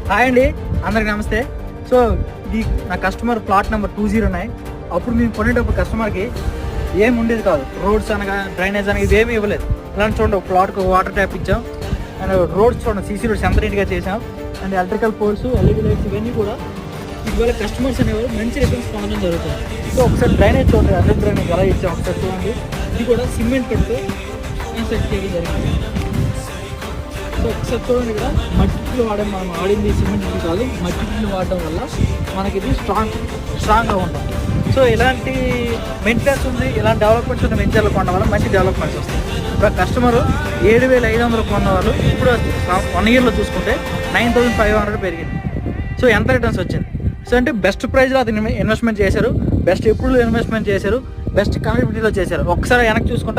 Hi అండి, అందరికి నమస్తే. సో ఇది నా కస్టమర్ ప్లాట్ నెంబర్ 209. అప్పుడు మేము కొనేటప్పుడు కస్టమర్కి ఏం ఉండేది కాదు. రోడ్స్ అనగా డ్రైనేజ్ అనగా ఇదేమీ ఇవ్వలేదు. ఇలాంటి చూడండి, ఒక ప్లాట్కి వాటర్ ట్యాప్ ఇచ్చాం. అండ్ రోడ్స్ చూడండి, సీసీ రోడ్స్ ఎంత నీట్గా చేసాం. And electrical poles, LED lights ఇవన్నీ కూడా ఇవాళ కస్టమర్స్ అనేవారు మంచి రిటర్న్స్ పొందడం జరుగుతుంది. సో ఒకసారి డ్రైనేజ్ చూడండి, అండర్ డ్రైనేజ్ ఎలా ఇచ్చాం ఒకసారి చూడండి. ఇది కూడా సిమెంట్ పెడితే సెట్ చేయడం జరిగింది. సో ఒకసారి చూడండి, ఇక్కడ మట్టిలో మనం ఆడింది సిమెంట్ ఇల్లు కాదు, మట్టి ఇల్లు వాడడం వల్ల మనకి ఇది స్ట్రాంగ్గా ఉంటాం. సో ఇలాంటి మెయింటెనెన్స్ ఉంది, ఇలాంటి డెవలప్మెంట్స్ ఉన్న వెంచర్లు కొనడం వల్ల మంచి డెవలప్మెంట్స్ వస్తాయి. ఇప్పుడు కస్టమర్ 7,500 కొన్న వాళ్ళు ఇప్పుడు 1 ఇయర్లో చూసుకుంటే 9,500 పెరిగింది. సో ఎంత రిటర్న్స్ వచ్చింది? సో అంటే బెస్ట్ ప్రైస్లో అది ఇన్వెస్ట్మెంట్ చేశారు, బెస్ట్ ఎప్పుడు ఇన్వెస్ట్మెంట్ చేశారు, బెస్ట్ కనెక్టివిటీలో చేశారు. ఒకసారి వెనక్కి చూసుకుంటే